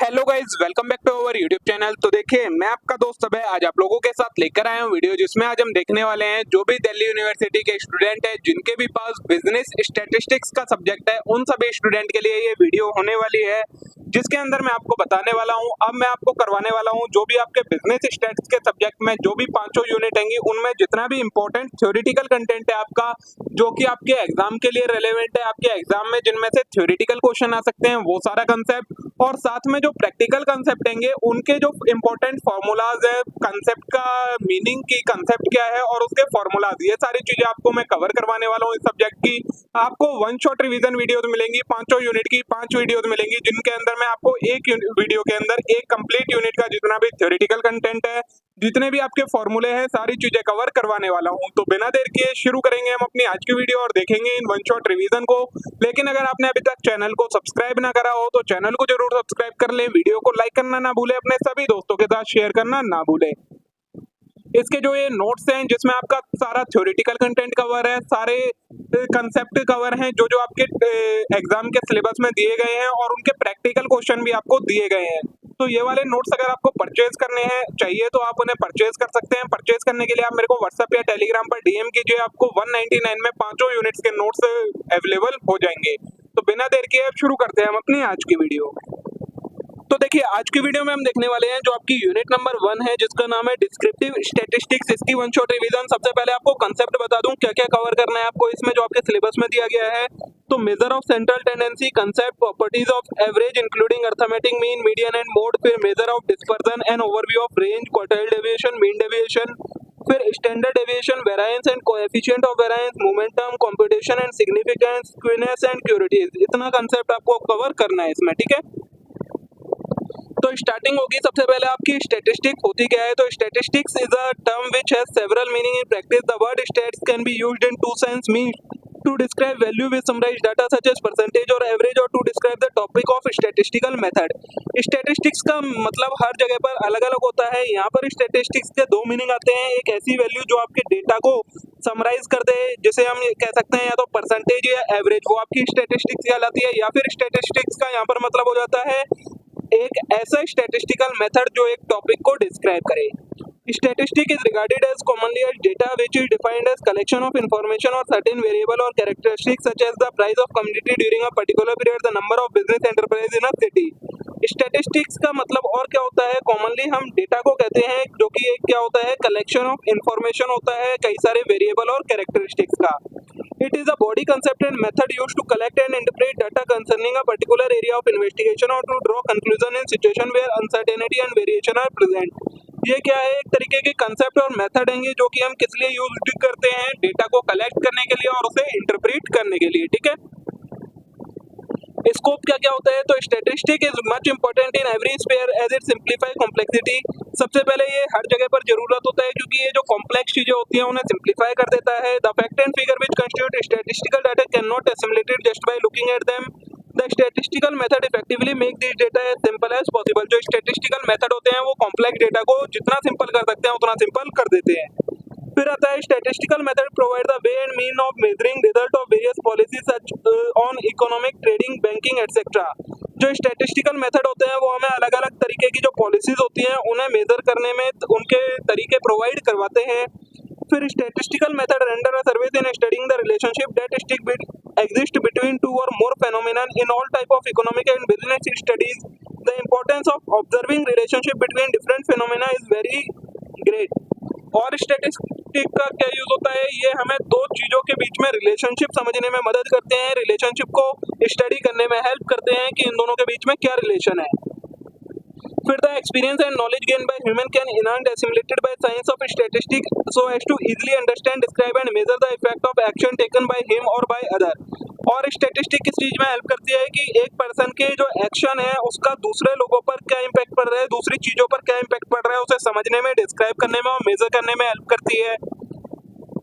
Hello guys, welcome back to our YouTube channel. तो देखिए, मैं आपका दोस्त अभय आज आप लोगों के साथ लेकर आया हूँ वीडियो, जिसमें आज हम देखने वाले हैं जो भी दिल्ली यूनिवर्सिटी के स्टूडेंट है जिनके भी पास बिजनेस स्टैटिस्टिक्स का सब्जेक्ट है, उन सभी स्टूडेंट के लिए ये वीडियो होने वाली है, जिसके अंदर मैं आपको बताने वाला हूँ। अब मैं आपको करवाने वाला हूँ जो भी आपके बिजनेस स्टैटिस्टिक्स के सब्जेक्ट में जो भी पांचों यूनिट होंगी, उनमें जितना भी इंपॉर्टेंट थ्योरेटिकल कंटेंट है आपका, जो कि आपके एग्जाम के लिए रेलेवेंट है, आपके एग्जाम में जिनमें से थ्योरेटिकल क्वेश्चन आ सकते हैं, वो सारा कंसेप्ट, और साथ में जो प्रैक्टिकल कंसेप्ट होंगे उनके जो इंपॉर्टेंट फॉर्मूलाज है, कंसेप्ट का मीनिंग की कंसेप्ट क्या है और उसके फॉर्मूलाज, ये सारी चीजें आपको मैं कवर करवाने वाला हूँ इस सब्जेक्ट की। आपको वन शॉट रिवीजन वीडियोस मिलेंगी, पांचों यूनिट की 5 वीडियोस मिलेंगी, जिनके अंदर मैं आपको एक वीडियो के अंदर एक कंप्लीट यूनिट का जितना भी थ्योरेटिकल कंटेंट है, जितने भी आपके फॉर्मूले हैं, सारी चीजें कवर करवाने वाला हूं। तो बिना देर किए शुरू करेंगे हम अपनी आज की वीडियो और देखेंगे इन वन शॉट रिवीजन को। लेकिन अगर आपने अभी तक चैनल को सब्सक्राइब ना करा हो तो चैनल को जरूर सब्सक्राइब कर लें, वीडियो को लाइक करना ना भूलें, अपने सभी दोस्तों के साथ शेयर करना ना भूलें। इसके जो ये नोट्स हैं जिसमें आपका सारा थ्योरेटिकल कंटेंट कवर है, सारे कंसेप्ट कवर हैं जो जो आपके एग्जाम के सिलेबस में दिए गए हैं, और उनके प्रैक्टिकल क्वेश्चन भी आपको दिए गए हैं। तो ये वाले नोट्स अगर आपको परचेज करने हैं चाहिए तो आप उन्हें परचेज कर सकते हैं। परचेज करने के लिए आप मेरे को व्हाट्सएप या टेलीग्राम पर डीएम कीजिए, आपको 199 में पांचों यूनिट्स के नोट्स अवेलेबल हो जाएंगे। तो बिना देर किए अब शुरू करते हैं हम अपनी आज की वीडियो। तो देखिए, आज की वीडियो में हम देखने वाले हैं जो आपकी यूनिट नंबर 1 है, जिसका नाम है डिस्क्रिप्टिव स्टैटिस्टिक्स। इसकी वन शॉट रिवीजन। सबसे पहले आपको कंसेप्ट बता दूं क्या क्या कवर करना है आपको इसमें, जो आपके सिलेबस में दिया गया है। तो measure of central tendency, concept, properties of average including arithmetic mean, median and mode, फिर measure of dispersion and overview of range, quartile deviation, mean deviation, फिर standard deviation, variance and coefficient of variance, momentum, computation and significance, skewness and kurtosis. इतना concept आपको cover करना है इसमें, ठीक है। तो स्टार्टिंग होगी, सबसे पहले आपकी स्टैटिस्टिक्स होती क्या है। तो statistics is a term which has several meaning in practice. The word stats can be used in two sense, mean to describe value which summarise data such as percentage और average, और to describe the topic of statistical method. Statistics का मतलब हर जगह पर अलग अलग होता है। यहाँ पर स्टैटिस्टिक्स के दो मीनिंग आते हैं। एक ऐसी वैल्यू जो आपके डेटा को समराइज कर दे, जिसे हम कह सकते हैं या तो परसेंटेज या एवरेज, वो आपकी स्टैटिस्टिक्स कहलाती है। या फिर स्टैटिस्टिक्स का यहाँ पर मतलब हो जाता है एक ऐसा स्टैटिस्टिकल मेथड जो एक टॉपिक को डिस्क्राइब करे। Statistic is regarded as commonly as data which is defined as collection of information और सर्टेन वेरिएबल और characteristics such as the price of commodity during a particular period, the number of business enterprise in a city. Statistics का मतलब और क्या होता है, commonly हम data को कहते हैं, जो कि एक क्या होता है, कलेक्शन ऑफ इंफॉर्मेशन होता है कई सारे वेरिएबल और कैरेक्टरिस्टिक्स का। It is a body concept and method used to collect and interpret data concerning a particular area of investigation or to draw conclusion in situation where uncertainty and variation are present। ये क्या है, एक तरीके के concept और method हैं जो कि हम किस लिए यूज करते हैं, डेटा को कलेक्ट करने के लिए और उसे इंटरप्रेट करने के लिए, ठीक है। स्कोप क्या क्या होता है, तो statistic is much important in every sphere as it simplify complexity. सबसे पहले ये हर जगह पर जरूरत होता है, क्योंकि ये जो कॉम्प्लेक्स चीजें होती हैं उन्हें सिंप्लीफाई कर देता है। The fact and figure which constitute statistical data can not assimilated just by looking at them. The statistical method effectively make this data as simple as possible. जो स्टैटिस्टिकल मेथड होते हैं वो कॉम्प्लेक्स डेटा को जितना simple कर सकते हैं उतना सिंपल कर देते हैं। फिर आता है statistical method provide the way and mean of measuring result of various policies such on economic, trading, banking etcetera. जो स्टैटिस्टिकल मेथड होते हैं वो हमें अलग अलग तरीके की जो पॉलिसीज होती हैं उन्हें मेजर करने में उनके तरीके प्रोवाइड करवाते हैं। फिर statistical method render a service in studying the relationship that exist between two or more phenomena in all type of economic and business studies. The importance of observing relationship between different phenomena is very great। और statistic का क्या use होता है, ये हमें दो चीजों के बीच में रिलेशनशिप समझने में मदद करते हैं, रिलेशनशिप को स्टडी करने में हेल्प करते हैं कि इन दोनों के बीच में क्या रिलेशन है। फिर the experience and knowledge gain by human can enhance assimilated by science of statistics so as to easily understand, describe and measure the effect of action taken by him और बाय अदर। और statistic किस चीज में help करती है कि एक person के जो एक्शन है उसका दूसरे लोगों पर क्या इंपैक्ट पड़ रहा है, दूसरी चीजों पर क्या इंपैक्ट पड़ रहा है, उसे समझने में, डिस्क्राइब करने में और मेजर करने में हेल्प करती है।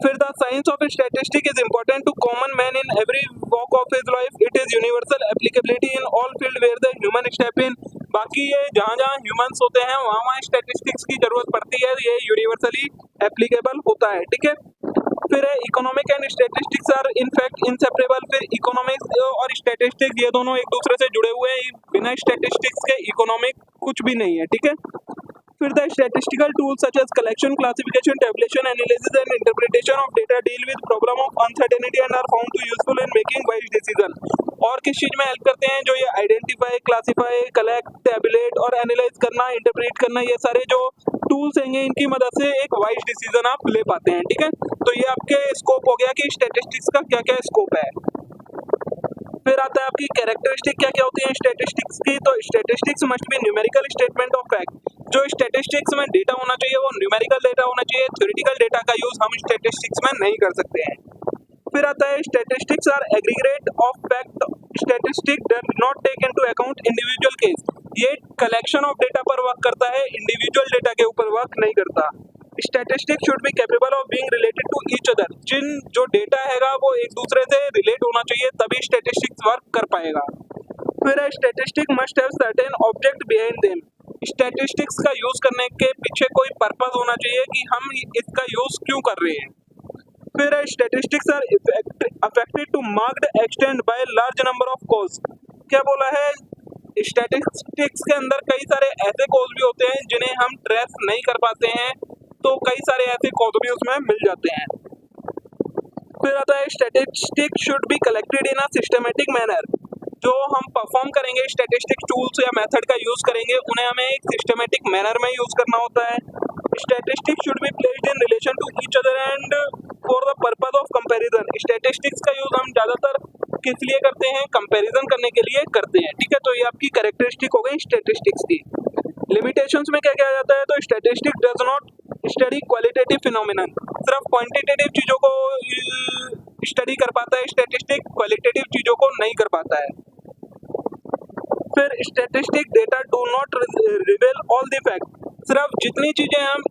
फिर the science of statistic is important to common man in every walk of his life. It is universal applicability in all field where the human step in. बाकी ये जहाँ जहाँ ह्यूमंस होते हैं वहाँ वहाँ स्टैटिस्टिक्स की जरूरत पड़ती है, ये यूनिवर्सली एप्लीकेबल होता है, ठीक है। फिर है economic and statistics are in fact inseparable. फिर इकोनॉमिक्स और स्टैटिस्टिक्स ये दोनों एक दूसरे से जुड़े हुए हैं, बिना स्टैटिस्टिक्स के इकोनॉमिक कुछ भी नहीं है, ठीक है। फिर the statistical tools such as collection, classification, tabulation, analysis and interpretation of data deal with problem of uncertainty and are found to useful in making wise decision. और किस चीज में हेल्प करते हैं? जो ये आइडेंटिफाई, क्लासिफाई, कलेक्ट, टेबुलेट और analyse करना, इंटरप्रेट करना, ये सारे जो टूल्स हैं इनकी मदद से एक वाइज डिसीजन आप ले पाते हैं, ठीक है। तो ये आपके स्कोप हो गया कि स्टैटिस्टिक्स का क्या क्या स्कोप है। फिर आता है आपकी कैरेक्टरिस्टिक क्या क्या होती है स्टैटिस्टिक्स की। तो statistics must be numerical statement of fact. जो स्टैटिस्टिक्स में डेटा होना चाहिए वो न्यूमेरिकल डेटा होना चाहिए। थ्योरेटिकल डेटा का यूज हम स्टैटिस्टिक्स में नहीं कर सकते हैं। फिर आता है statistics are aggregate of fact. Statistic does not take into account individual case. ये कलेक्शन ऑफ डेटा पर वर्क करता है, इंडिविजुअल डेटा के ऊपर वर्क नहीं करता। Statistics should be capable of being related to each other. जो डेटा हैगा वो एक दूसरे से रिलेट होना चाहिए, तभी स्टैटिस्टिक्स वर्क कर पाएगा। फिर statistic must have certain object behind them. Statistics का यूज करने के पीछे कोई पर्पस होना चाहिए कि हम इसका यूज क्यों कर रहे हैं। फिर statistics are affected to marked extent by large number of cause. क्या बोला है? स्टैटिस्टिक्स के अंदर कई सारे ऐसे कॉज भी होते हैं जिन्हें हम ट्रेस नहीं कर पाते हैं, तो कई सारे ऐसे कॉज भी उसमें मिल जाते हैं। फिर आता है statistic should be collected in a systematic manner. जो हम परफॉर्म करेंगे स्टैटिस्टिक टूल्स या मेथड का यूज करेंगे, उन्हें हमें एक सिस्टमैटिक मैनर में यूज करना होता है। Statistic should be placed in relation to each other and for the purpose of comparison. Statistics का यूज हम ज्यादातर किस लिए करते हैं? कंपैरिजन करने के लिए करते हैं, ठीक है। तो ये आपकी कैरेक्टरिस्टिक हो गई स्टैटिस्टिक्स की। लिमिटेशंस में क्या क्या आ जाता है? तो statistic does not study qualitative phenomenon. सिर्फ क्वांटिटेटिव चीजों को स्टडी कर पाता है स्टैटिस्टिक, क्वालिटेटिव चीजों को नहीं कर पाता है। फिर statistic data do not reveal all the fact. सिर्फ जितनी चीजें हम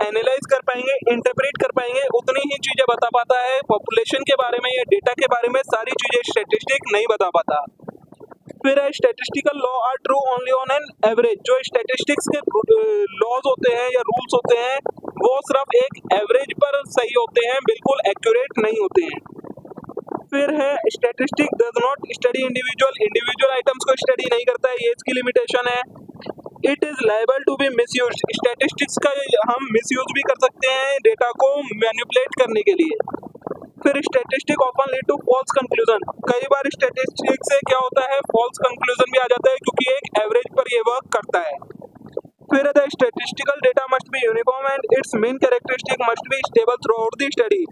एनालाइज कर पाएंगे, इंटरप्रेट कर पाएंगे, उतनी ही चीजें बता पाता है। पॉपुलेशन के बारे में या डेटा के बारे में सारी चीजें स्टैटिस्टिक नहीं बता पाता। फिर statistical law are true only on an average. जो स्टैटिस्टिक्स के लॉज होते हैं या रूल्स होते हैं वो सिर्फ एक एवरेज पर सही होते हैं, बिल्कुल एक्यूरेट नहीं होते हैं। फिर है statistic does not study individual items को स्टडी नहीं करता है, ये इसकी लिमिटेशन है। It is liable to be misuse. Statistics का हम मिसयूज भी कर सकते हैं डेटा को मैनिपुलेट करने के लिए। फिर statistic often lead to false conclusion. कई बार स्टैटिस्टिक से क्या होता है? फॉल्स कंक्लूजन भी आ जाता है, क्योंकि एक एवरेज पर ये वर्क करता है। फिर the statistical data must be uniform and it's main characteristic must be stable through out the study.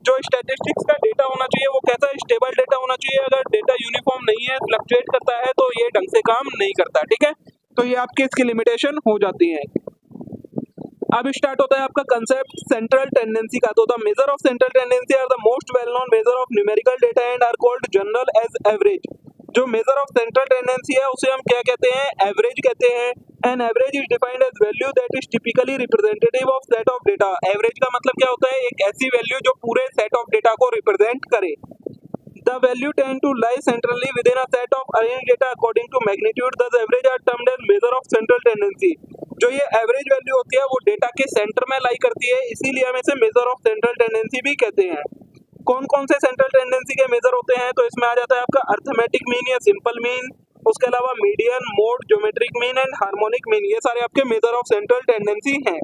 जो स्टैटिस्टिक्स का डेटा होना चाहिए वो कैसा? स्टेबल डेटा होना चाहिए। अगर डेटा यूनिफॉर्म नहीं है, फ्लक्चुएट करता है, तो ये ढंग से काम नहीं करता, ठीक है। तो ये आपकी इसकी लिमिटेशन हो जाती है। अब स्टार्ट होता है आपका कंसेप्ट सेंट्रल टेंडेंसी का। तो the measure of central tendency are the most well known measure of numerical data and are called general as average. जो मेजर ऑफ सेंट्रल टेंडेंसी है उसे हम क्या कहते हैं? एवरेज कहते हैं। An average is defined as value that is typically representative of set of data. Average का मतलब क्या होता है? एक ऐसी वैल्यू जो पूरे सेट ऑफ डेटा को रिप्रेजेंट करे। The value tend to lie centrally within a set of arranged data according to magnitude. Thus, average are termed as measure of central tendency. जो ये एवरेज वैल्यू होती है वो data के centre में लाई करती है, इसीलिए हम इसे मेजर ऑफ सेंट्रल टेंडेंसी भी कहते हैं। कौन कौन से सेंट्रल टेंडेंसी के मेजर होते हैं? तो इसमें आ जाता है आपका अर्थमेटिक मीन या सिंपल मीन, उसके अलावा median, mode, geometric mean and harmonic mean. ये सारे आपके मेजर ऑफ सेंट्रल टेंडेंसी हैं।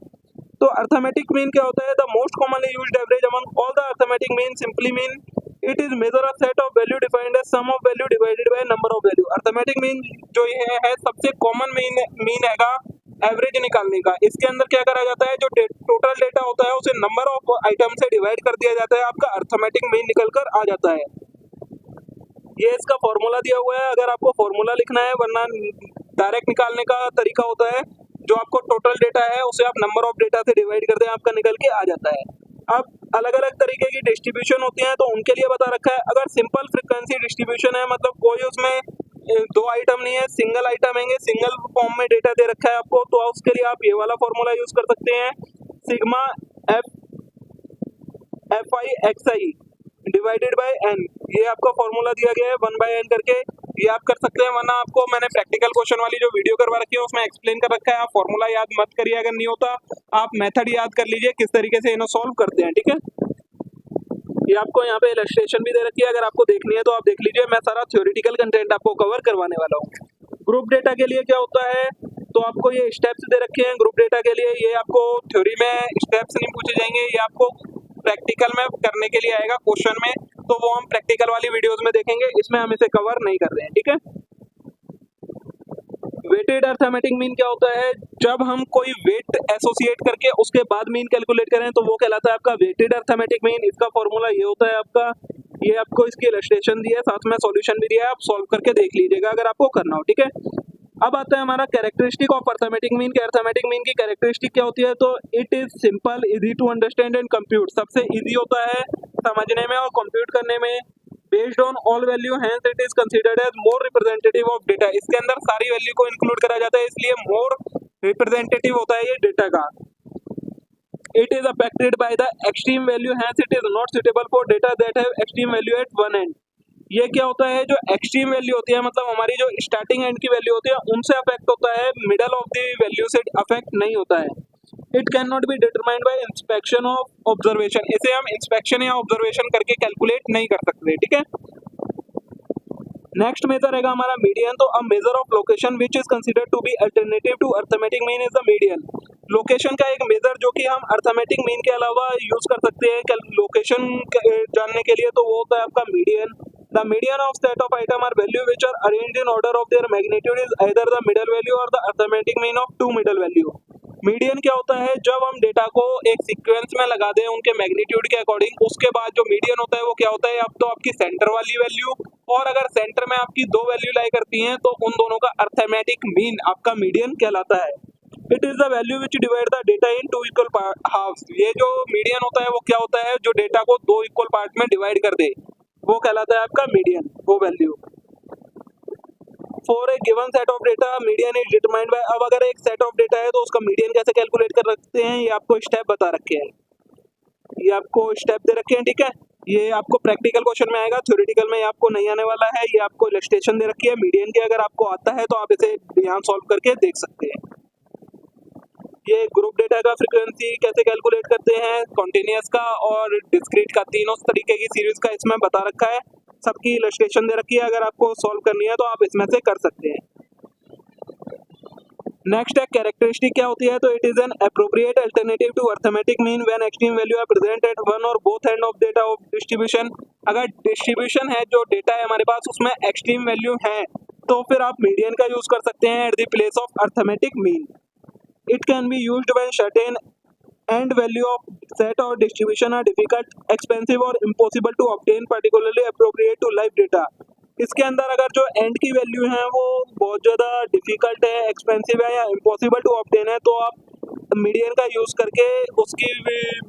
तो अर्थमेटिक मीन क्या होता है? The most commonly used average among all the arithmetic mean. Simply mean it is measure of set of value defined as sum of value divided by number of value. Arithmetic mean जो ये है सबसे common mean हैगा average निकालने का। इसके अंदर क्या करा जाता है? जो टोटल डेटा होता है उसे नंबर ऑफ आइटम से डिवाइड कर दिया जाता है, आपका अर्थमेटिक मीन निकल कर आ जाता है। ये इसका फॉर्मूला दिया हुआ है, अगर आपको फॉर्मूला लिखना है, वरना डायरेक्ट निकालने का तरीका होता है जो आपको टोटल डेटा है उसे आप नंबर ऑफ डेटा से डिवाइड कर दें, आपका निकल के आ जाता है। अब अलग अलग तरीके की डिस्ट्रीब्यूशन होती है तो उनके लिए बता रखा है। अगर सिंपल फ्रीक्वेंसी डिस्ट्रीब्यूशन है, मतलब कोई उसमें दो आइटम नहीं है, सिंगल आइटम है, सिंगल फॉर्म में डेटा दे रखा है आपको, तो उसके लिए आप ये वाला फॉर्मूला यूज कर सकते हैं, sigma F I X I divided by N. ये आपका फॉर्मूला दिया गया है 1/n करके, ये आप कर सकते हैं। वरना आपको मैंने प्रैक्टिकल क्वेश्चन वाली जो वीडियो करवा रखी है उसमें एक्सप्लेन कर रखा है, आप फॉर्मूला याद मत करिए। अगर नहीं होता आप मेथड याद कर लीजिए किस तरीके से इन्हें सॉल्व करते हैं, ठीक है। ये आपको यहाँ पे इलस्ट्रेशन भी दे रखी है, अगर आपको देखनी है तो आप देख लीजिए। मैं सारा थ्योरेटिकल कंटेंट आपको कवर करवाने वाला हूँ। ग्रुप डेटा के लिए क्या होता है, तो आपको ये स्टेप्स दे रखे हैं ग्रुप डेटा के लिए। ये आपको थ्योरी में स्टेप्स नहीं पूछे जाएंगे, ये आपको प्रैक्टिकल में करने के लिए आएगा क्वेश्चन में, तो वो हम प्रैक्टिकल वाली वीडियोस में देखेंगे, इसमें हम इसे कवर नहीं कर रहे हैं, ठीक है। वेटेड अर्थमेटिक मीन क्या होता है, जब हम कोई वेट एसोसिएट करके उसके बाद मीन कैलकुलेट करें तो वो कहलाता है आपका वेटेड अर्थमेटिक मीन। इसका फॉर्मूला ये होता है आपका, ये आपको इसकी इलस्ट्रेशन दी है, साथ में सॉल्यूशन भी दिया है, आप सॉल्व करके देख लीजिएगा अगर आपको करना हो, ठीक है। अब आता है हमारा कैरेक्टरिस्टिक ऑफ अर्थमेटिक मीन। के अर्थमेटिक मीन की कैरेक्टरिस्टिक क्या होती है, तो it is simple, easy to understand and compute. सबसे इजी होता है समझने में और कंप्यूट करने में। Based on all value, hence it is considered as more representative of data. इसके अंदर सारी वैल्यू को इंक्लूड करा जाता है, इसलिए मोर रिप्रेजेंटेटिव होता है ये डेटा का। It is affected by the extreme value, hence it is not suitable for data that have extreme value at one end. ये क्या होता है, जो एक्सट्रीम वैल्यू होती है, मतलब हमारी जो स्टार्टिंग एंड की वैल्यू होती है उनसे अफेक्ट होता है, मिडल ऑफ द वैल्यू से अफेक्ट नहीं होता है। It can not be determined by inspection of observation. इसे हम इंस्पेक्शन या ऑब्जर्वेशन करके कैलकुलेट नहीं कर सकते, ठीक है। नेक्स्ट मेजर रहेगा हमारा मीडियन। तो a measure of location which is considered to be alternative to arithmetic mean is the median. Location का एक मेजर जो कि हम अर्थमेटिक मीन के अलावा यूज कर सकते हैं लोकेशन जानने के लिए, तो वो होता है आपका median. The median of set of item are value which are arranged in order of their magnitude is either the middle value और the arithmetic mean of two middle value. Median क्या होता है, जब हम डेटा को एक sequence में लगा दें उनके मैग्नीट्यूड के अकॉर्डिंग, उसके बाद जो मीडियन होता है वो क्या होता है, अब तो आपकी सेंटर वाली वैल्यू, और अगर सेंटर में आपकी दो वैल्यू लाई करती हैं तो उन दोनों का अर्थमेटिक मीन आपका मीडियन कहलाता है। It is the value which divide the data in two equal halves. ये जो मीडियन होता है वो क्या होता है, जो डेटा को दो इक्वल पार्ट में डिवाइड कर दे, वो कहलाता है आपका मीडियन, वो value. For a given set of data median is determined by. अब अगर एक सेट ऑफ डेटा है तो उसका मीडियन कैसे कैलकुलेट कर रखते हैं, ये आपको स्टेप बता रखे हैं, ये आपको स्टेप दे रखे हैं, ठीक है। ये आपको प्रैक्टिकल क्वेश्चन में आएगा, थ्योरेटिकल में आपको नहीं आने वाला है। ये आपको इलस्ट्रेशन दे रखी है मीडियन की, अगर आपको आता है तो आप इसे यहाँ सॉल्व करके देख सकते हैं। ये ग्रुप डेटा का फ्रीक्वेंसी कैसे कैलकुलेट करते हैं, कॉन्टिन्यूअस का और डिस्क्रीट का, तीनों तरीके की सीरीज का इसमें बता रखा है, सबकी इलस्ट्रेशन दे रखी है। अगर आपको सॉल्व करनी है तो आप इसमें से कर सकते हैं। नेक्स्ट है कैरेक्टरिस्टिक क्या होती है, तो it is an appropriate alternative to arithmetic mean when extreme value are present at one और both end of data of distribution. अगर डिस्ट्रीब्यूशन है, जो डेटा है हमारे पास उसमें एक्सट्रीम वैल्यू है, तो फिर आप मीडियन का यूज कर सकते हैं at the place of arithmetic mean. It can be used when certain end value of set और डिस्ट्रीब्यूशन आर डिफिकल्ट, एक्सपेंसिव और impossible to obtain, particularly appropriate to live data. इसके अंदर अगर जो एंड की वैल्यू है वो बहुत ज़्यादा डिफिकल्ट है, एक्सपेंसिव है या इम्पॉसिबल टू ऑब्टेन है, तो आप मीडियन का यूज़ करके उसकी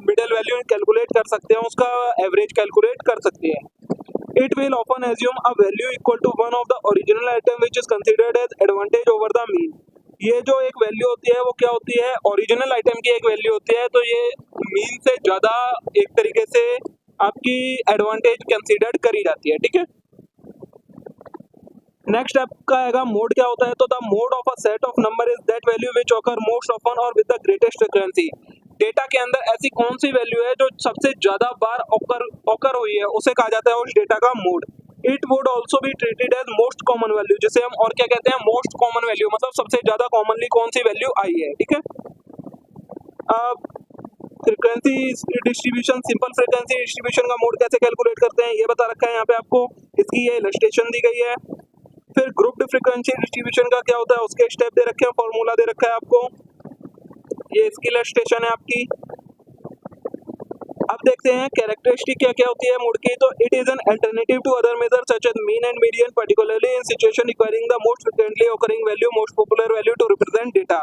मिडल वैल्यू कैलकुलेट कर सकते हैं, उसका एवरेज कैलकुलेट कर सकते हैं। It will often assume a value equal to one of the original item which is considered as advantage over the mean. ये जो एक वैल्यू होती है वो क्या होती है, ओरिजिनल आइटम की एक वैल्यू होती है, तो ये मीन से ज़्यादा एक तरीके से आपकी एडवांटेज कंसिडर्ड करी जाती है, ठीक है। नेक्स्ट आपका आएगा मोड क्या होता है, तो the mode of a set of number is that value which occur most often और with the greatest frequency. Data के अंदर ऐसी कौन सी वैल्यू है जो सबसे ज्यादा बार ऑकर हुई है, उसे कहा जाता है उस डेटा का mode. It would also be treated as most common value, जिसे हम और क्या कहते हैं, मोस्ट कॉमन वैल्यू, मतलब सबसे ज्यादा कॉमनली कौन सी वैल्यू आई है, ठीक है। अब frequency distribution, simple frequency distribution का मोड कैसे कैलकुलेट करते हैं ये बता रखा है यहाँ पे आपको, इसकी ये इलस्ट्रेशन दी गई है। फिर ग्रुप फ्रीक्वेंसी डिस्ट्रीब्यूशन का क्या होता है उसके स्टेप दे रखे हैं, फॉर्मूला दे रखा है आपको, ये इसकी इलस्ट्रेशन है आपकी। अब देखते हैं कैरेक्टरिस्टिक क्या क्या होती है मोड की, तो it is an alternative to other measure such as mean and median, particularly in situation requiring the most frequently occurring value, most popular value to represent data.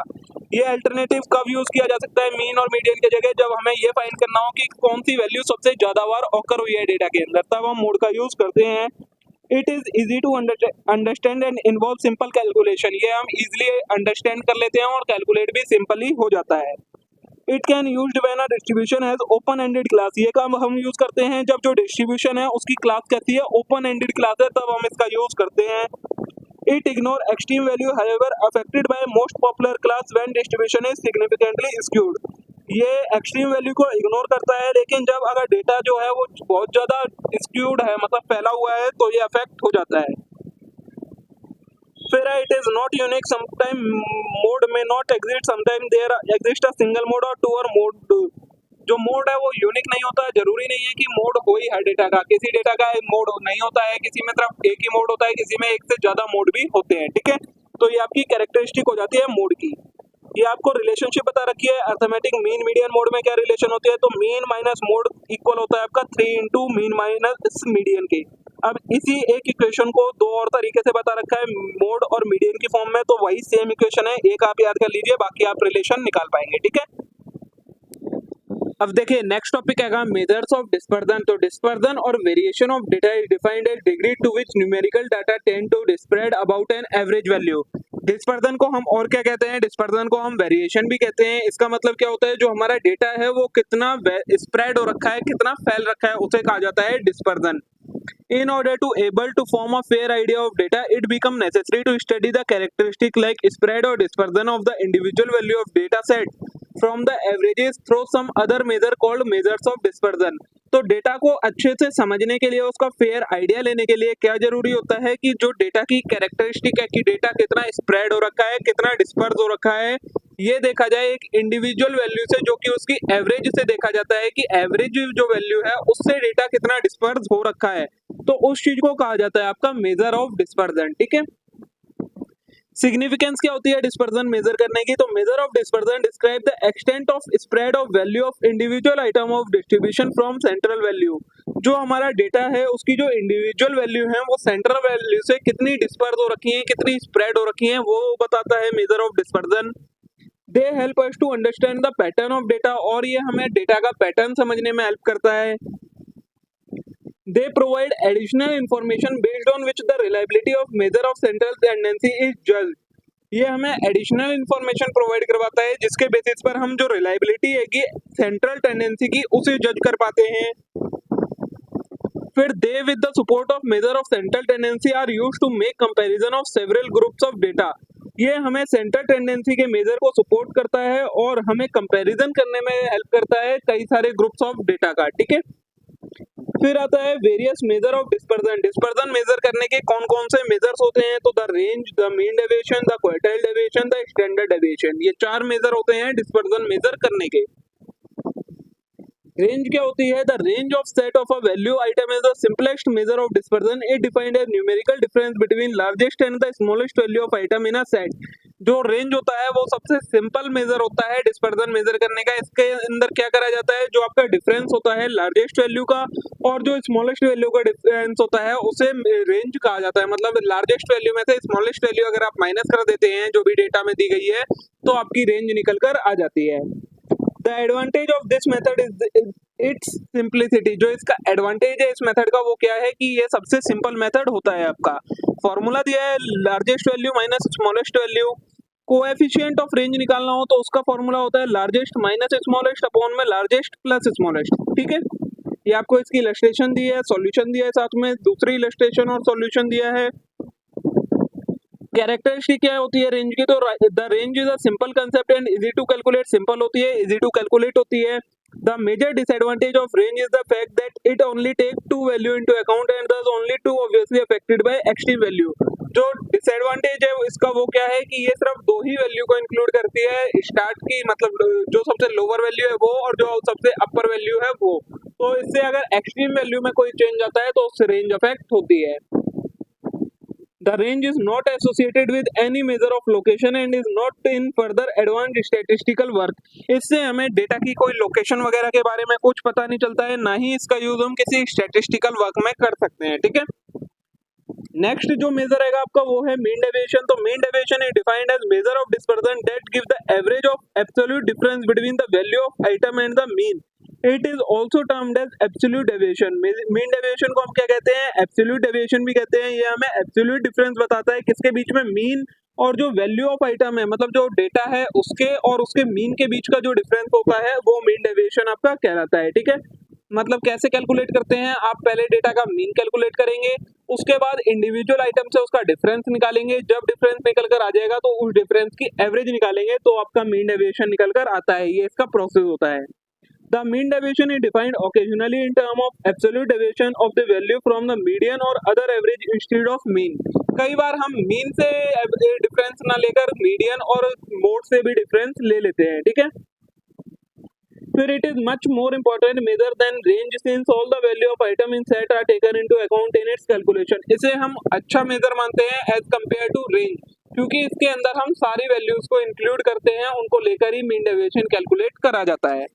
ये अल्टरनेटिव कब यूज किया जा सकता है मीन और median की जगह, जब हमें ये फाइंड करना हो कि कौन सी वैल्यू सबसे ज्यादा बार ऑकर हुई है डेटा के अंदर, तब हम मोड का यूज करते हैं। It is easy to understand and involve simple calculation, ये हम इजीली अंडरस्टैंड कर लेते हैं और कैलकुलेट भी सिंपली हो जाता है। It can used when a distribution has open ended class, ये काम हम यूज करते हैं जब जो डिस्ट्रीब्यूशन है उसकी क्लास कैसी है, ओपन एंडेड क्लास है, तब हम इसका यूज करते हैं। It ignore extreme value however affected by most popular class when distribution is significantly skewed. ये एक्सट्रीम वैल्यू को इग्नोर करता है, लेकिन जब अगर डेटा जो है वो बहुत ज़्यादा स्क्यूड है, मतलब फैला हुआ है, तो ये अफेक्ट हो जाता है। फिर है it is not unique, sometime mode may not exist, sometime there exist a single mode और टू और मोड। जो मोड है वो यूनिक नहीं होता, जरूरी नहीं है कि मोड हो ही हर डेटा का, किसी डेटा का मोड नहीं होता है, किसी में सिर्फ एक ही मोड होता है, किसी में एक से ज्यादा मोड भी होते हैं, ठीक है। तो ये आपकी कैरेक्टरिस्टिक हो जाती है मोड की। ये आपको रिलेशनशिप बता रखी है अर्थमेटिक मीन मीडियन मोड में क्या रिलेशन होती है, तो मीन माइनस मोड इक्वल होता है आपका 3 इंटू मीन माइनस मीडियन के। अब इसी एक इक्वेशन को दो और तरीके से बता रखा है मोड और मीडियन की फॉर्म में, तो वही सेम इक्वेशन है, एक आप याद कर लीजिए, बाकी आप रिलेशन निकाल पाएंगे, ठीक है। अब देखिए नेक्स्ट टॉपिक है मेजर्स ऑफ डिस्पर्जन। तो डिस्पर्जन और variation of data is defined as degree to which numerical data tend to spread about an average value. Dispersion को हम और क्या कहते हैं, डिस्पर्जन को हम वेरिएशन भी कहते हैं। इसका मतलब क्या होता है, जो हमारा डेटा है वो कितना स्प्रेड हो रखा है, कितना फैल रखा है, उसे कहा जाता है dispersion. In order to able to form a fair idea of data, it become necessary to study the characteristic like spread or dispersion of the individual value of data set from the averages through some other measure called measures of dispersion। तो data को अच्छे से समझने के लिए, उसका fair idea लेने के लिए क्या जरूरी होता है कि जो डेटा की कैरेक्टरिस्टिक है कि डेटा कितना स्प्रेड हो रखा है, कितना डिस्पर्स हो रखा है, ये देखा जाए एक इंडिविजुअल वैल्यू से, जो कि उसकी एवरेज से देखा जाता है कि एवरेज जो वैल्यू है उससे डेटा कितना डिस्पर्स हो रखा है, तो उस चीज को कहा जाता है आपका मेजर ऑफ डिस्पर्जन, ठीक है। सिग्निफिकेंस क्या होती है डिस्पर्जन मेजर करने की, तो measure of dispersion describe the extent of spread of value of individual item of distribution from central value. जो हमारा डेटा है उसकी जो इंडिविजुअल वैल्यू है वो सेंट्रल वैल्यू से कितनी डिस्पर्स हो रखी है, कितनी स्प्रेड हो रखी है, वो बताता है measure of dispersion. They help us to understand the pattern of data, और ये हमें डेटा का पैटर्न समझने में हेल्प करता है। They provide additional information based on which the reliability of measure of central tendency is judged। ये हमें एडिशनल इंफॉर्मेशन प्रोवाइड करवाता है जिसके बेसिस पर हम जो रिलायबिलिटी है कि सेंट्रल टेंडेंसी की उसे जज कर पाते हैं। फिर they with the support of measure of central tendency are used to make comparison of several groups of data. ये हमें सेंट्रल टेंडेंसी के मेजर को सपोर्ट करता है और हमें कंपैरिजन करने में हेल्प करता है कई सारे ग्रुप्स ऑफ डेटा का, ठीक है। फिर आता है various measure of dispersion. Dispersion measure करने के कौन कौन से मेजर्स होते हैं, तो the range, the mean deviation, the quartile deviation, the standard deviation. ये चार मेजर होते हैं डिस्पर्जन मेजर करने के। रेंज क्या होती है, the range of set of a value item is the simplest measure of dispersion. It defined as numerical difference between largest and the smallest value of item in a set. जो range होता है वो सबसे simple major होता है dispersion measure करने का। इसके अंदर क्या करा जाता है, जो आपका डिफरेंस होता है लार्जेस्ट वैल्यू का और जो स्मॉलेस्ट वैल्यू का डिफरेंस होता है उसे रेंज कहा जाता है। मतलब लार्जेस्ट वैल्यू में से स्मॉलेस्ट वैल्यू अगर आप माइनस कर देते हैं जो भी डेटा में दी गई है, तो आपकी रेंज निकल कर आ जाती है। The advantage of this method is it's simplicity. जो इसका एडवांटेज है इस मेथड का वो क्या है कि ये सबसे सिंपल मेथड होता है। आपका फॉर्मूला दिया है largest value minus smallest value. Coefficient of range निकालना हो तो उसका फॉर्मूला होता है लार्जेस्ट माइनस स्मॉलेस्ट अपॉन में लार्जेस्ट प्लस स्मॉलेस्ट, ठीक है। ये आपको इसकी इलस्ट्रेशन दी है, सॉल्यूशन दिया है, साथ में दूसरी इलस्ट्रेशन और सॉल्यूशन दिया है। कैरेक्टरिस्टिक क्या होती है रेंज की, तो the range is a simple concept and easy to calculate. Simple होती है, इजी टू कैलकुलेट होती है। The major disadvantage of range is the fact that it only take two value into account and thus only to obviously affected by extreme value. जो disadvantage है इसका वो क्या है कि ये सिर्फ दो ही वैल्यू को इंक्लूड करती है, स्टार्ट की मतलब जो सबसे लोअर वैल्यू है वो और जो सबसे अपर वैल्यू है वो। तो इससे अगर एक्सट्रीम वैल्यू में कोई चेंज आता है तो उससे रेंज अफेक्ट होती है। The range is not associated with any measure of location and is not in further advanced statistical work। इससे हमें डेटा की कोई लोकेशन वगैरह के बारे में कुछ पता नहीं चलता है, ना ही इसका यूज हम किसी स्टैटिस्टिकल वर्क में कर सकते हैं, ठीक है। नेक्स्ट जो मेजर रहेगा आपका वो है मीन डेविएशन। तो mean deviation is defined as measure of dispersion that give the average of absolute difference between the value of item and the mean. It is also termed as absolute deviation. Mean deviation को हम क्या कहते हैं, absolute deviation भी कहते हैं। ये हमें एब्सोल्यूट डिफरेंस बताता है किसके बीच में, मीन और जो वैल्यू ऑफ आइटम है, मतलब जो डेटा है उसके और उसके मीन के बीच का जो डिफरेंस होता है वो मीन डेविएशन आपका कहलाता है, ठीक है। मतलब कैसे कैलकुलेट करते हैं, आप पहले डेटा का मीन कैलकुलेट करेंगे, उसके बाद इंडिविजुअल आइटम से उसका डिफरेंस निकालेंगे। जब डिफरेंस निकल कर आ जाएगा तो उस डिफरेंस की एवरेज निकालेंगे, तो आपका मीन डेविएशन निकल कर आता है। ये इसका प्रोसेस होता है। The mean deviation is defined occasionally in terms of absolute deviation of the value from the median or other average instead of mean। कई बार हम मीन से डिफरेंस ना लेकर मीडियन और मोड से भी डिफरेंस ले लेते हैं, ठीक है। फिर it is much more important measure than range since all the value of item in set are taken into account in its calculation. इसे हम अच्छा मेजर मानते हैं एज कंपेयर टू रेंज, क्योंकि इसके अंदर हम सारी वैल्यूज को इंक्लूड करते हैं, उनको लेकर ही मीन डेविएशन कैलकुलेट करा जाता है।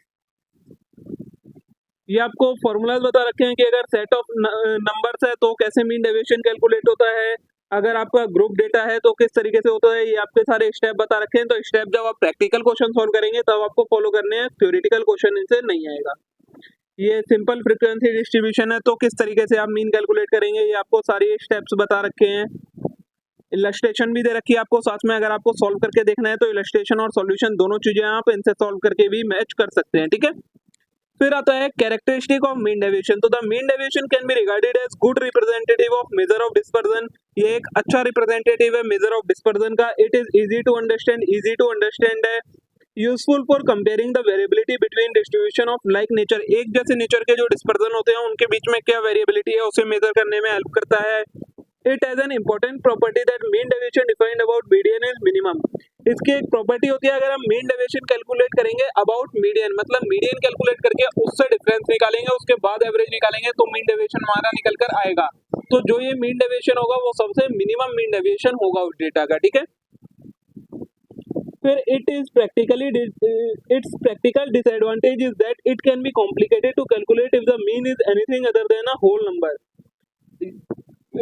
ये आपको फॉर्मूलाज बता रखे हैं कि अगर सेट ऑफ नंबर्स है तो कैसे मीन डेविएशन कैलकुलेट होता है, अगर आपका ग्रुप डेटा है तो किस तरीके से होता है, ये आपके सारे स्टेप बता रखे हैं। तो स्टेप जब आप प्रैक्टिकल क्वेश्चन सॉल्व करेंगे तब आपको फॉलो करने हैं, थ्योरेटिकल क्वेश्चन इनसे नहीं आएगा। ये सिंपल फ्रीक्वेंसी डिस्ट्रीब्यूशन है, तो किस तरीके से आप मीन कैलकुलेट करेंगे ये आपको सारी स्टेप्स बता रखे हैं। इलस्ट्रेशन भी दे रखी है आपको साथ में, अगर आपको सॉल्व करके देखना है तो इलस्ट्रेशन और सॉल्यूशन दोनों चीजें आप इनसे सॉल्व करके भी मैच कर सकते हैं, ठीक है। फिर आता है कैरेक्टरिस्टिक ऑफ मीन डेविएशन। तो the mean deviation can be regarded as good representative of measure of dispersion. ये एक अच्छा रिप्रेजेंटेटिव है मेजर ऑफ डिस्पर्जन का। It is easy to understand है, useful for comparing the variability between distribution of like nature. एक जैसे nature के जो डिस्पर्जन होते हैं उनके बीच में क्या वेरिएबिलिटी है उसे मेजर करने में हेल्प करता है। It has an important property that mean deviation defined about median is minimum. इसकी एक प्रॉपर्टी होती है, अगर हम मीन डेविएशन कैलकुलेट करेंगे अबाउट मीडियन, मतलब मीडियन कैलकुलेट करके उससे डिफरेंस निकालेंगे, उसके बाद एवरेज निकालेंगे तो मीन डेविएशन हमारा निकल कर आएगा। तो जो ये मीन डेविएशन होगा वो सबसे मिनिमम मीन डेविएशन होगा उस डेटा का, ठीक है। फिर its practical disadvantage is that it can be complicated to calculate if the mean is anything other than a whole number.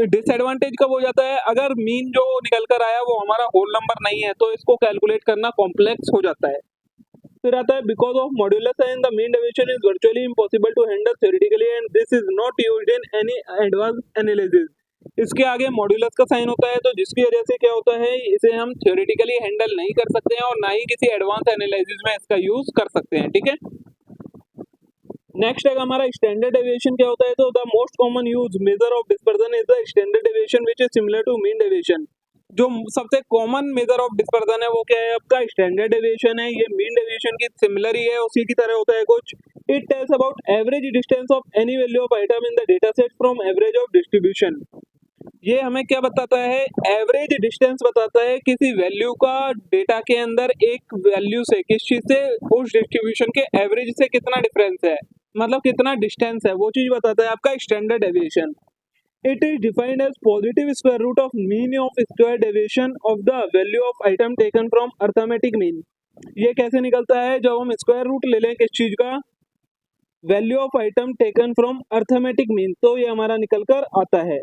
Disadvantage कब हो जाता है, अगर मीन जो निकल कर आया वो हमारा होल नंबर नहीं है तो इसको कैलकुलेट करना कॉम्प्लेक्स हो जाता है। फिर आता है because of modulus and the mean deviation is virtually impossible to handle theoretically and this is not used in any advance analysis. इसके आगे मॉड्यूलस का साइन होता है, तो जिसकी वजह से क्या होता है इसे हम थ्योरेटिकली हैंडल नहीं कर सकते हैं और ना ही किसी एडवांस एनालिसिस में इसका यूज कर सकते हैं, ठीक है। नेक्स्ट है हमारा स्टैंडर्ड डेविएशन क्या होता है। तो the most common use measure of dispersion is the standard deviation which is similar to mean deviation. जो सबसे कॉमन मेजर ऑफ डिस्पर्जन है वो क्या है आपका स्टैंडर्ड डेविएशन है। ये मीन डेविएशन की सिमिलर ही है, उसी की तरह होता है कुछ। It tells about average distance of any value of item in the data set from average of distribution. ये हमें क्या बताता है, एवरेज डिस्टेंस बताता है किसी वैल्यू का डेटा के अंदर एक वैल्यू से, किस चीज से, उस डिस्ट्रीब्यूशन के एवरेज से कितना डिफरेंस है, मतलब कितना डिस्टेंस है, वो चीज बताता है आपका standard deviation. It is defined as positive square root of mean of square deviation of the value of item taken from arithmetic mean. ये कैसे निकलता है, जब हम स्क्वायर रूट ले लें किस चीज का, value of item taken from arithmetic mean, तो ये हमारा निकल कर आता है।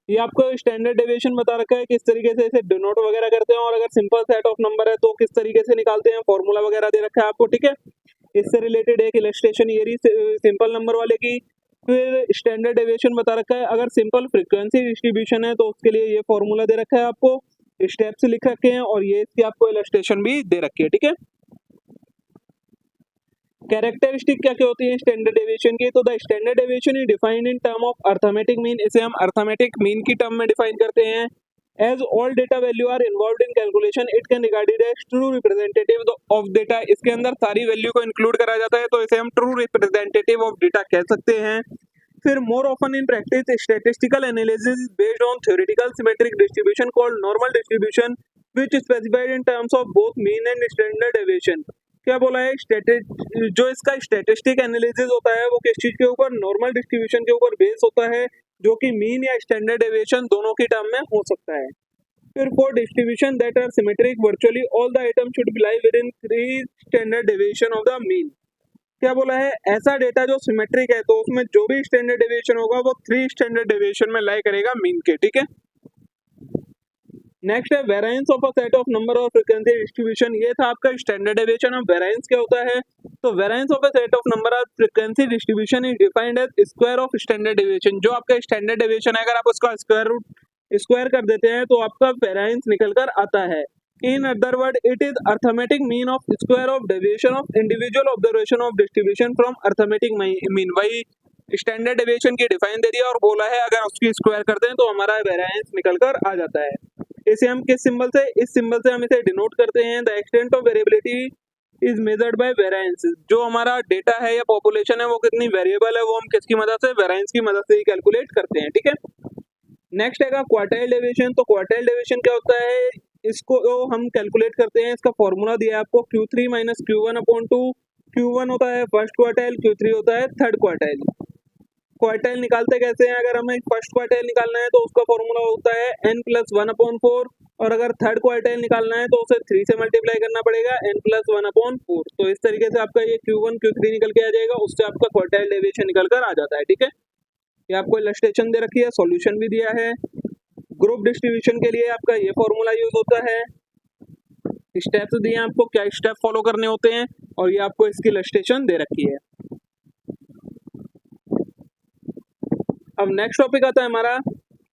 ये आपको स्टैंडर्ड डेविएशन बता रखा है किस तरीके से इसे डिनोट वगैरह करते हैं, और अगर सिंपल सेट ऑफ नंबर है तो किस तरीके से निकालते हैं, फॉर्मूला वगैरह दे रखा है आपको, ठीक है। इससे रिलेटेड एक इलस्ट्रेशन ये रही सिंपल नंबर वाले की। फिर स्टैंडर्ड डेविएशन बता रखा है, अगर सिंपल फ्रीक्वेंसी डिस्ट्रीब्यूशन है तो उसके लिए ये फॉर्मूला दे रखा है आपको, स्टेप्स लिख रखे हैं और ये इसकी आपको इलस्ट्रेशन भी दे रखी है, ठीक है। कैरेक्टरिस्टिक क्या क्या होती है स्टैंडर्ड डेविएशन की, तो the standard deviation is defined in term of arithmetic mean. इसे हम अर्थमेटिक मीन की टर्म में डिफाइन करते हैं। As all data value are involve in calculation it can regarded as true representative of data. इसके अंदर सारी वैल्यू को इंक्लूड करा जाता है तो इसे हम ट्रू रिप्रेजेंटेटिव ऑफ डेटा कह सकते हैं। फिर more often in practice statistical analysis based on theoretical symmetric distribution called normal distribution which specified in terms of both mean and standard deviation. क्या बोला है, जो इसका स्टैटिस्टिक एनालिसिस होता है वो किस चीज के ऊपर, नॉर्मल डिस्ट्रीब्यूशन के ऊपर बेस होता है, जो कि मीन या स्टैंडर्ड डेविएशन दोनों की टर्म में हो सकता है। फिर for distribution that are symmetric virtually all the item should be lie with in 3 standard deviation of the mean. क्या बोला है, ऐसा डेटा जो सिमेट्रिक है तो उसमें जो भी स्टैंडर्ड डेविएशन होगा वो 3 स्टैंडर्ड डेविएशन में लाई करेगा मीन के, ठीक है। नेक्स्ट है variance of a set of number और फ्रीक्वेंसी डिस्ट्रीब्यूशन। ये था आपका स्टैंडर्ड डेविएशन। अब वेरिएंस क्या होता है, तो variance of a set of number और frequency distribution is defined as square of standard deviation. जो आपका स्टैंडर्ड डेविएशन है अगर आप उसका स्क्वायर कर देते हैं तो आपका वेरिएंस निकल कर आता है। In other word it is arithmetic mean of square of deviation of individual observation of distribution from arithmetic mean. वही स्टैंडर्ड डेविएशन की डिफाइन दे दिया और बोला है अगर उसकी स्क्वायर करते हैं तो हमारा वेरिएंस निकल कर आ जाता है। इसे हम किस सिंबल से, इस सिंबल से हम इसे डिनोट करते हैं। The extent of variability is measured by variance. जो हमारा डेटा है या पॉपुलेशन है वो कितनी वेरिएबल है वो हम किसकी मदद से, वेरिएंस की मदद से ही कैलकुलेट करते हैं, ठीक है। नेक्स्ट है क्वार्टाइल डेविएशन। तो क्वार्टाइल डेविएशन क्या होता है, इसको हम कैलकुलेट करते हैं, इसका फॉर्मूला दिया है आपको Q3 minus Q1 upon 2। Q1 होता है फर्स्ट क्वार्टाइल, Q3 होता है थर्ड क्वार्टाइल। क्वार्टाइल निकालते कैसे हैं, अगर हमें फर्स्ट क्वार्टाइल निकालना है तो उसका फॉर्मूला होता है n+1/4, और अगर थर्ड क्वार्टाइल निकालना है तो उसे 3 से मल्टीप्लाई करना पड़ेगा, n+1/4। तो इस तरीके से आपका ये Q1 Q3 निकल के आ जाएगा, उससे आपका क्वार्टाइल डेविएशन निकल कर आ जाता है। ठीक है, ये आपको इलस्ट्रेशन दे रखी है, सॉल्यूशन भी दिया है। ग्रुप डिस्ट्रीब्यूशन के लिए आपका ये फॉर्मूला यूज होता है। स्टेप्स दिए हैं आपको, क्या स्टेप फॉलो करने होते हैं, और ये आपको इसकी इलस्ट्रेशन दे रखी है। अब नेक्स्ट टॉपिक आता है हमारा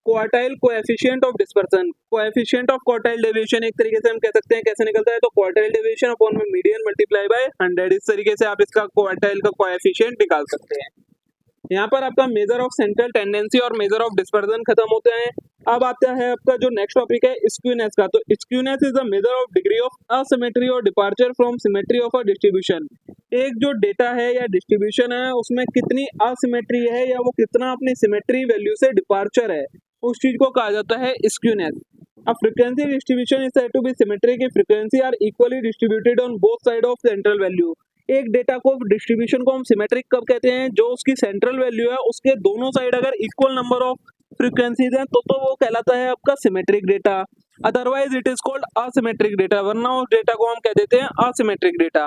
quartile coefficient of dispersion. Coefficient of quartile deviation एक तरीके से हम कह सकते हैं कैसे निकलता है, तो क्वार्टाइल डेविएशन अपॉन में मीडियन मल्टीप्लाई बाय 100, इस तरीके से आप इसका क्वार्टाइल का कोएफिशिएंट निकाल सकते हैं। यहाँ पर आपका मेजर ऑफ सेंट्रल टेंडेंसी और मेजर ऑफ डिस्पर्सन खत्म होते हैं। अब आता है आपका जो नेक्स्ट टॉपिक है स्क्यूनेस का। तो skewness is the measure of degree of asymmetry और departure from symmetry of a distribution. एक जो डेटा है या डिस्ट्रीब्यूशन है उसमें कितनी असिमेट्री है या वो कितना अपनी सिमेट्री वैल्यू से डिपार्चर है, उस चीज को कहा जाता है skewness. A frequency distribution is said to be symmetric if frequency are equally distributed on both sides of central value। एक डेटा को डिस्ट्रीब्यूशन को हम सिमेट्रिक कब कहते हैं, जो उसकी सेंट्रल वैल्यू है उसके दोनों साइड अगर इक्वल नंबर ऑफ फ्रीक्वेंसीज हैं तो वो कहलाता है आपका symmetric data. Otherwise it is called asymmetric data, वरना उस डेटा को हम कह देते हैं asymmetric data.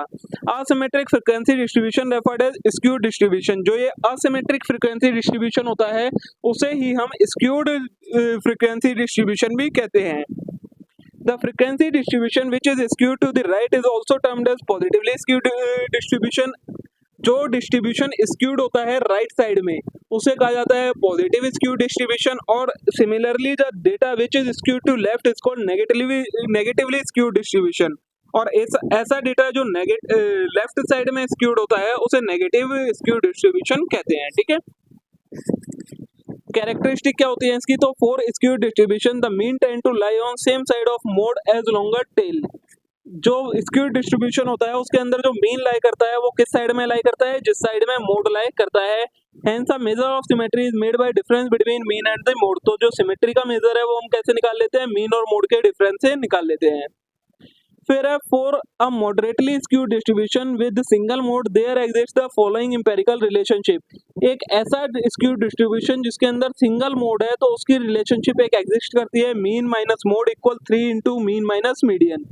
Asymmetric frequency distribution referred as skewed distribution. जो ये असिमेट्रिक फ्रीक्वेंसी डिस्ट्रीब्यूशन होता है उसे ही हम स्क्यूड फ्रीक्वेंसी डिस्ट्रीब्यूशन भी कहते हैं। The frequency distribution which is skewed to the right is also termed as positively skewed distribution। जो डिस्ट्रीब्यूशन स्क्यूड होता है राइट साइड में उसे कहा जाता है पॉजिटिव स्क्यूड डिस्ट्रीब्यूशन, और similarly the data which is skewed to left is called negatively skewed distribution. और ऐसा डेटा जो लेफ्ट साइड में स्क्यूड होता है उसे नेगेटिव स्क्यूड डिस्ट्रीब्यूशन कहते हैं। ठीक है, कैरेक्टरिस्टिक क्या होती है इसकी, तो for skewed distribution the mean tend to lie on same side of mode as longer tail. जो स्क्यूड डिस्ट्रीब्यूशन होता है उसके अंदर जो मीन लाई करता है वो किस साइड में लाई करता है, जिस साइड में मोड लाई करता है। Hence a measure of symmetry is made by difference between mean and the mode. तो जो सिमेट्री का मेजर है वो हम कैसे निकाल लेते हैं, मीन और मोड के डिफरेंस से निकाल लेते हैं। फिर है for a moderately skewed distribution with single mode there exist the following empirical relationship. एक ऐसा स्क्यूड डिस्ट्रीब्यूशन जिसके अंदर सिंगल मोड है तो उसकी रिलेशनशिप एक एग्जिस्ट करती है, mean minus mode equal 3 into mean minus median.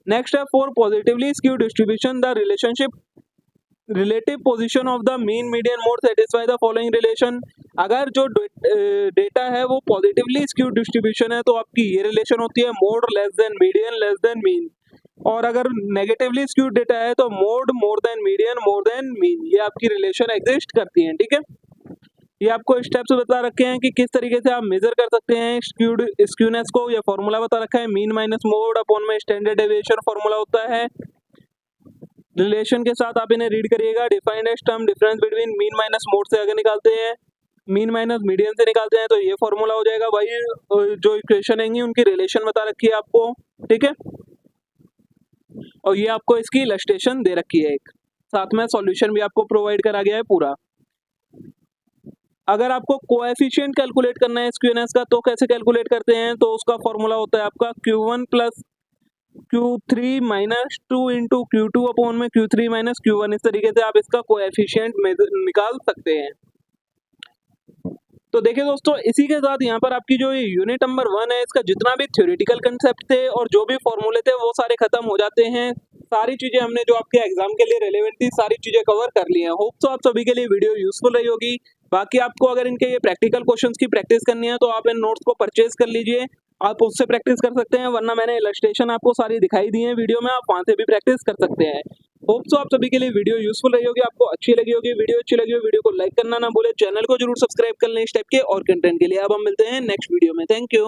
Next है for positively skewed distribution the relationship relative position of the mean median mode satisfy the following relation. अगर जो डेटा है वो पॉजिटिवली स्क्यूड डिस्ट्रीब्यूशन है तो आपकी ये रिलेशन होती है mode less than median less than mean, और अगर नेगेटिवली स्क्यूड डेटा है तो mode more than median more than mean, ये आपकी रिलेशन एग्जिस्ट करती है। ठीक है, ये आपको स्टेप्स बता रखे हैं कि किस तरीके से आप मेजर कर सकते हैं स्क्यूनेस को। ये फॉर्मूला बता रखा है, मीन माइनस मोड अपॉन में स्टैंडर्ड डेविएशन फॉर्मूला होता है। रिलेशन के साथ आप इन्हें रीड करिएगा, defined as term difference between mean minus mode से अगर निकालते हैं, मीन माइनस मीडियन से निकालते हैं तो ये फॉर्मूला हो जाएगा। वही जो इक्वेशन है उनकी रिलेशन बता रखी है आपको। ठीक है, और ये आपको इसकी इलस्ट्रेशन दे रखी है, एक साथ में सॉल्यूशन भी आपको प्रोवाइड करा गया है पूरा। अगर आपको कोएफिशिएंट कैलकुलेट करना है स्क्यूनेस का तो कैसे कैलकुलेट करते हैं, तो उसका फॉर्मूला होता है आपका Q1 plus Q3 minus 2 into Q2 upon में Q3 माइनस Q1। इस तरीके से आप इसका कोएफिशिएंट निकाल सकते हैं। तो देखिए दोस्तों, इसी के साथ यहाँ पर आपकी जो यूनिट नंबर 1 है इसका जितना भी थ्योरेटिकल कंसेप्ट थे और जो भी फॉर्मूले थे वो सारे खत्म हो जाते हैं। सारी चीजें हमने जो आपके एग्जाम के लिए रेलेवेंट थी सारी चीजें कवर कर ली हैं। होप तो आप सभी के लिए वीडियो यूजफुल रही होगी। बाकी आपको अगर इनके ये प्रैक्टिकल क्वेश्चंस की प्रैक्टिस करनी है तो आप इन नोट्स को परचेज कर लीजिए, आप उससे प्रैक्टिस कर सकते हैं, वरना मैंने इलस्ट्रेशन आपको सारी दिखाई दी है वीडियो में, आप वहां से भी प्रैक्टिस कर सकते हैं। होप सो आप सभी के लिए वीडियो यूजफुल रही होगी, आपको अच्छी लगी होगी। वीडियो अच्छी लगी हो वीडियो को लाइक करना ना भूले, चैनल को जरूर सब्सक्राइब कर लें इस टाइप के और कंटेंट के लिए। अब हम मिलते हैं नेक्स्ट वीडियो में। Thank you.